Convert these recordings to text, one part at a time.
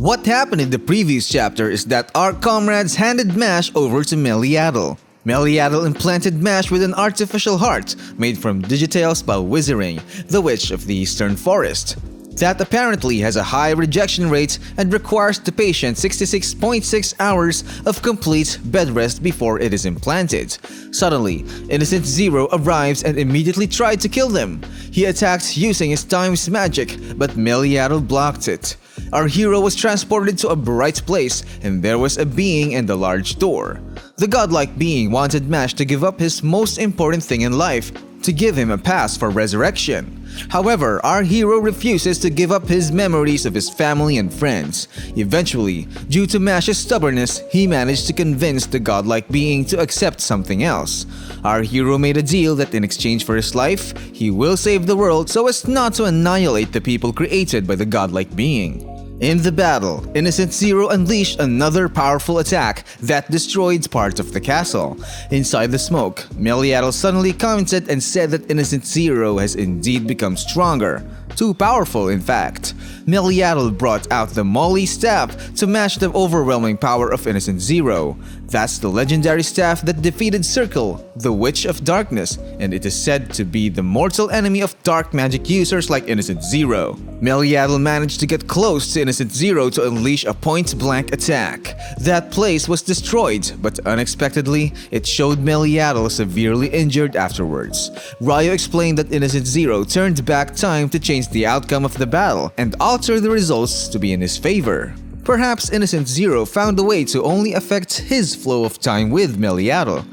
What happened in the previous chapter is that our comrades handed Mash over to Meliadel. Meliadel implanted Mash with an artificial heart made from digitales by Wizarding, the witch of the Eastern Forest. That apparently has a high rejection rate and requires the patient 66.6 hours of complete bed rest before it is implanted. Suddenly, Innocent Zero arrives and immediately tried to kill them. He attacked using his time's magic, but Meliadel blocked it. Our hero was transported to a bright place, and there was a being in the large door. The godlike being wanted Mash to give up his most important thing in life, to give him a pass for resurrection. However, our hero refuses to give up his memories of his family and friends. Eventually, due to Mash's stubbornness, he managed to convince the godlike being to accept something else. Our hero made a deal that in exchange for his life, he will save the world so as not to annihilate the people created by the godlike being. In the battle, Innocent Zero unleashed another powerful attack that destroyed part of the castle. Inside the smoke, Meliadel suddenly commented and said that Innocent Zero has indeed become stronger. Too powerful, in fact. Meliadel brought out the Molly staff to match the overwhelming power of Innocent Zero. That's the legendary staff that defeated Circle, the Witch of Darkness, and it is said to be the mortal enemy of dark magic users like Innocent Zero. Meliadel managed to get close to Innocent Zero to unleash a point-blank attack. That place was destroyed, but unexpectedly, it showed Meliadel severely injured afterwards. Ryo explained that Innocent Zero turned back time to change the outcome of the battle and alter the results to be in his favor. Perhaps Innocent Zero found a way to only affect his flow of time with Meliadel.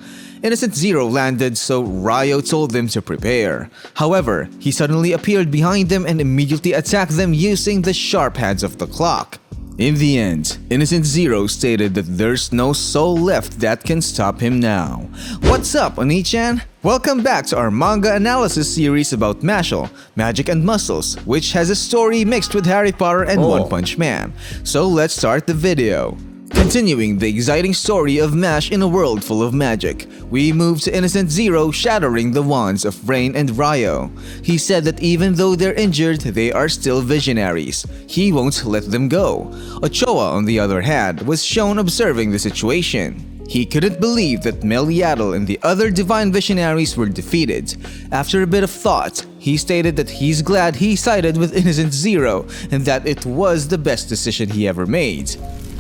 Innocent Zero landed, so Ryo told them to prepare. However, he suddenly appeared behind them and immediately attacked them using the sharp hands of the clock. In the end, Innocent Zero stated that there's no soul left that can stop him now. What's up, Onii-Chan? Welcome back to our manga analysis series about Mashle, Magic and Muscles, which has a story mixed with Harry Potter and One Punch Man. So let's start the video. Continuing the exciting story of Mash in a world full of magic, we move to Innocent Zero shattering the wands of Rain and Ryo. He said that even though they're injured, they are still visionaries. He won't let them go. Ochoa, on the other hand, was shown observing the situation. He couldn't believe that Meliadel and the other divine visionaries were defeated. After a bit of thought, he stated that he's glad he sided with Innocent Zero and that it was the best decision he ever made.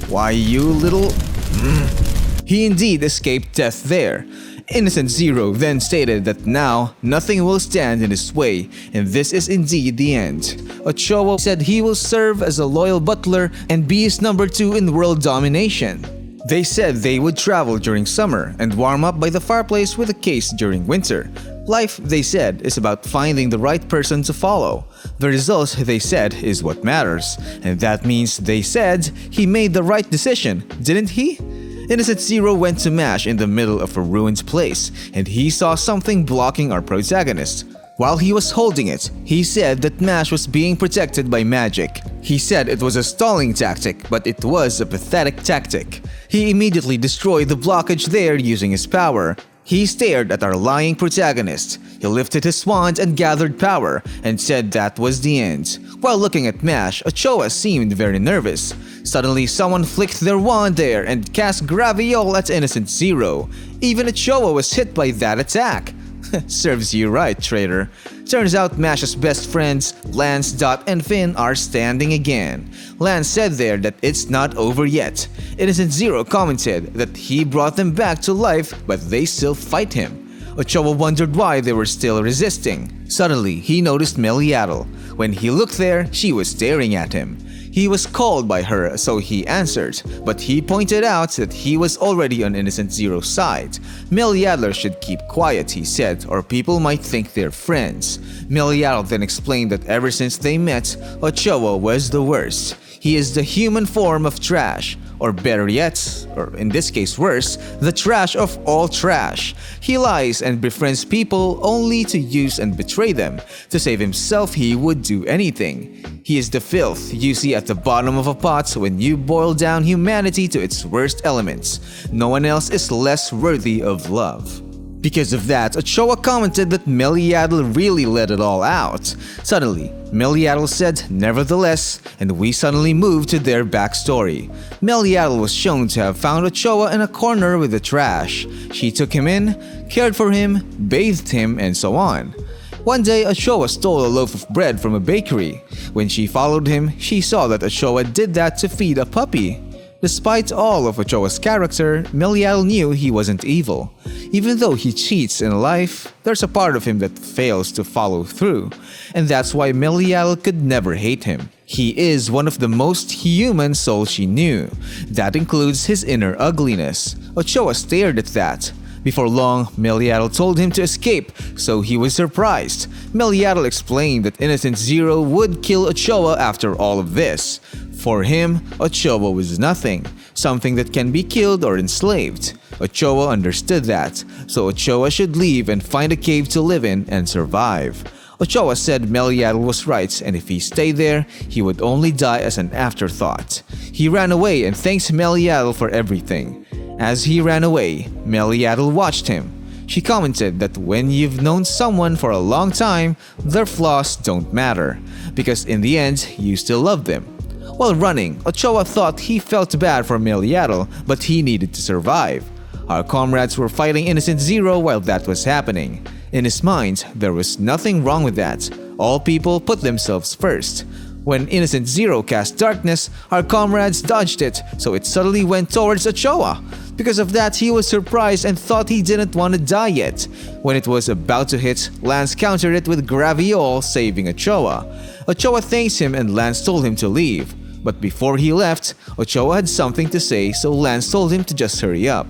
Why, you little… He indeed escaped death there. Innocent Zero then stated that now nothing will stand in his way, and this is indeed the end. Ochoa said he will serve as a loyal butler and be his number 2 in world domination. They said they would travel during summer and warm up by the fireplace with a case during winter. Life, they said, is about finding the right person to follow. The result, they said, is what matters. And that means, they said, he made the right decision, didn't he? Innocent Zero went to Mash in the middle of a ruined place, and he saw something blocking our protagonist. While he was holding it, he said that Mash was being protected by magic. He said it was a stalling tactic, but it was a pathetic tactic. He immediately destroyed the blockage there using his power. He stared at our lying protagonist. He lifted his wand and gathered power, and said that was the end. While looking at Mash, Ochoa seemed very nervous. Suddenly, someone flicked their wand there and cast Graviole at Innocent Zero. Even Ochoa was hit by that attack. Serves you right, traitor. Turns out Mash's best friends, Lance, Dot, and Finn are standing again. Lance said there that it's not over yet. Innocent Zero commented that he brought them back to life, but they still fight him. Ochoa wondered why they were still resisting. Suddenly, he noticed Meliadel. When he looked there, she was staring at him. He was called by her, so he answered, but he pointed out that he was already on Innocent Zero's side. Meliadel should keep quiet, he said, or people might think they're friends. Meliadel then explained that ever since they met, Ochoa was the worst. He is the human form of trash, or better yet, or in this case worse, the trash of all trash. He lies and befriends people only to use and betray them. To save himself, he would do anything. He is the filth you see at the bottom of a pot when you boil down humanity to its worst elements. No one else is less worthy of love. Because of that, Ochoa commented that Meliadel really let it all out. Suddenly, Meliadel said, "Nevertheless," and we suddenly moved to their backstory. Meliadel was shown to have found Ochoa in a corner with the trash. She took him in, cared for him, bathed him, and so on. One day, Ochoa stole a loaf of bread from a bakery. When she followed him, she saw that Ochoa did that to feed a puppy. Despite all of Ochoa's character, Meliadel knew he wasn't evil. Even though he cheats in life, there's a part of him that fails to follow through, and that's why Meliadel could never hate him. He is one of the most human souls she knew. That includes his inner ugliness. Ochoa stared at that. Before long, Meliadel told him to escape, so he was surprised. Meliadel explained that Innocent Zero would kill Ochoa after all of this. For him, Ochoa was nothing, something that can be killed or enslaved. Ochoa understood that, so Ochoa should leave and find a cave to live in and survive. Ochoa said Meliadel was right, and if he stayed there, he would only die as an afterthought. He ran away and thanked Meliadel for everything. As he ran away, Meliadel watched him. She commented that when you've known someone for a long time, their flaws don't matter, because in the end, you still love them. While running, Ochoa thought he felt bad for Meliadel, but he needed to survive. Our comrades were fighting Innocent Zero while that was happening. In his mind, there was nothing wrong with that. All people put themselves first. When Innocent Zero cast darkness, our comrades dodged it, so it suddenly went towards Ochoa. Because of that, he was surprised and thought he didn't want to die yet. When it was about to hit, Lance countered it with Graviol, saving Ochoa. Ochoa thanks him and Lance told him to leave. But before he left, Ochoa had something to say, so Lance told him to just hurry up.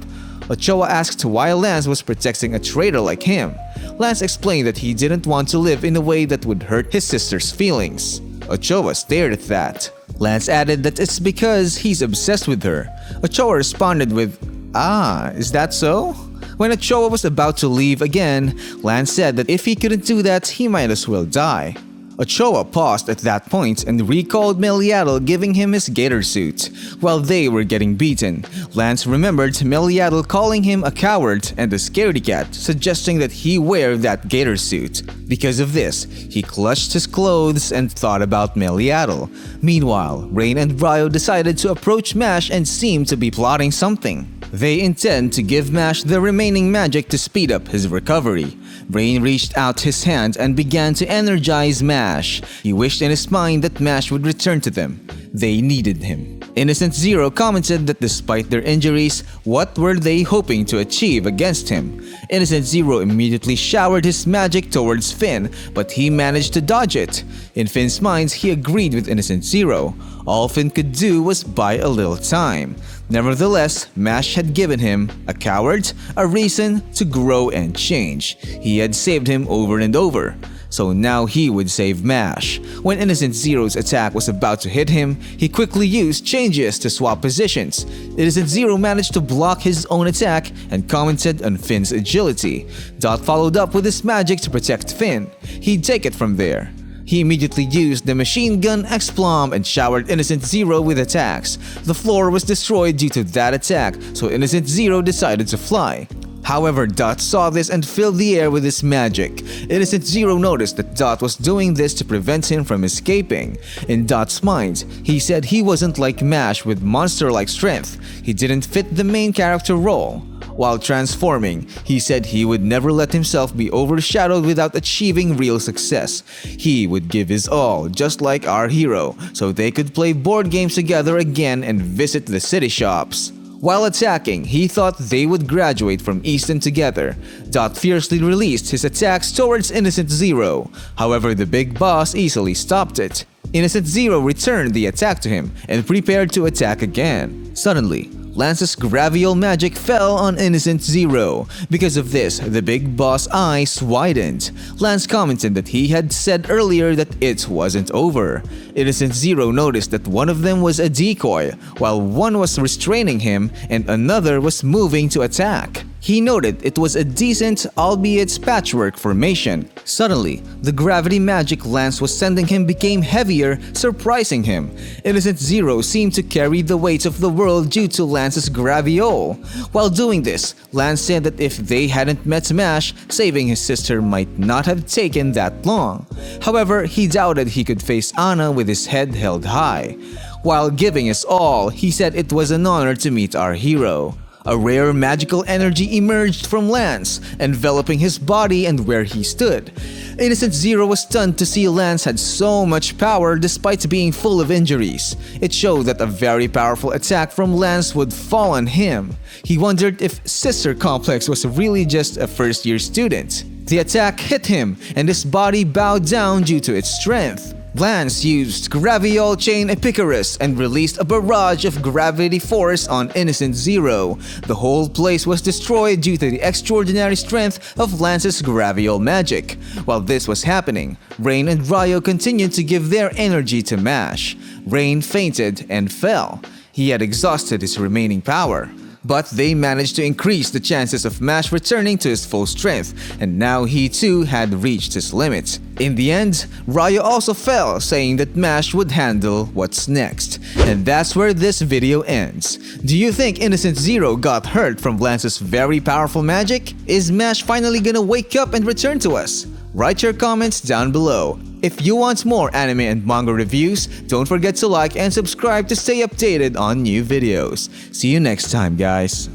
Ochoa asked why Lance was protecting a traitor like him. Lance explained that he didn't want to live in a way that would hurt his sister's feelings. Ochoa stared at that. Lance added that it's because he's obsessed with her. Ochoa responded with, "Ah, is that so?" When Ochoa was about to leave again, Lance said that if he couldn't do that, he might as well die. Ochoa paused at that point and recalled Meliadel giving him his gator suit. While they were getting beaten, Lance remembered Meliadel calling him a coward and a scaredy cat, suggesting that he wear that gator suit. Because of this, he clutched his clothes and thought about Meliadel. Meanwhile, Rain and Ryo decided to approach Mash and seemed to be plotting something. They intend to give Mash the remaining magic to speed up his recovery. Rain reached out his hand and began to energize Mash. He wished in his mind that Mash would return to them. They needed him. Innocent Zero commented that despite their injuries, what were they hoping to achieve against him? Innocent Zero immediately showered his magic towards Finn, but he managed to dodge it. In Finn's mind, he agreed with Innocent Zero. All Finn could do was buy a little time. Nevertheless, Mash had given him, a coward, a reason to grow and change. He had saved him over and over. So now he would save Mash. When Innocent Zero's attack was about to hit him, he quickly used changes to swap positions. Innocent Zero managed to block his own attack and commented on Finn's agility. Dot followed up with his magic to protect Finn. He'd take it from there. He immediately used the machine gun X-Plom and showered Innocent Zero with attacks. The floor was destroyed due to that attack, so Innocent Zero decided to fly. However, Dot saw this and filled the air with his magic. Innocent Zero noticed that Dot was doing this to prevent him from escaping. In Dot's mind, he said he wasn't like Mash with monster-like strength. He didn't fit the main character role. While transforming, he said he would never let himself be overshadowed without achieving real success. He would give his all, just like our hero, so they could play board games together again and visit the city shops. While attacking, he thought they would graduate from Easton together. Dot fiercely released his attacks towards Innocent Zero. However, the big boss easily stopped it. Innocent Zero returned the attack to him and prepared to attack again. Suddenly, Lance's Graviol magic fell on Innocent Zero. Because of this, the big boss eyes widened. Lance commented that he had said earlier that it wasn't over. Innocent Zero noticed that one of them was a decoy, while one was restraining him and another was moving to attack. He noted it was a decent, albeit patchwork formation. Suddenly, the gravity magic Lance was sending him became heavier, surprising him. Innocent Zero seemed to carry the weight of the world due to Lance's graviole. While doing this, Lance said that if they hadn't met Smash, saving his sister might not have taken that long. However, he doubted he could face Anna with his head held high. While giving his all, he said it was an honor to meet our hero. A rare magical energy emerged from Lance, enveloping his body and where he stood. Innocent Zero was stunned to see Lance had so much power despite being full of injuries. It showed that a very powerful attack from Lance would fall on him. He wondered if Sister Complex was really just a first-year student. The attack hit him, and his body bowed down due to its strength. Lance used Graviole Chain Icarus and released a barrage of gravity force on Innocent Zero. The whole place was destroyed due to the extraordinary strength of Lance's Graviole magic. While this was happening, Rain and Ryo continued to give their energy to Mash. Rain fainted and fell. He had exhausted his remaining power. But they managed to increase the chances of Mash returning to his full strength, and now he too had reached his limit. In the end, Ryo also fell, saying that Mash would handle what's next. And that's where this video ends. Do you think Innocent Zero got hurt from Lance's very powerful magic? Is Mash finally gonna wake up and return to us? Write your comments down below. If you want more anime and manga reviews, don't forget to like and subscribe to stay updated on new videos. See you next time, guys.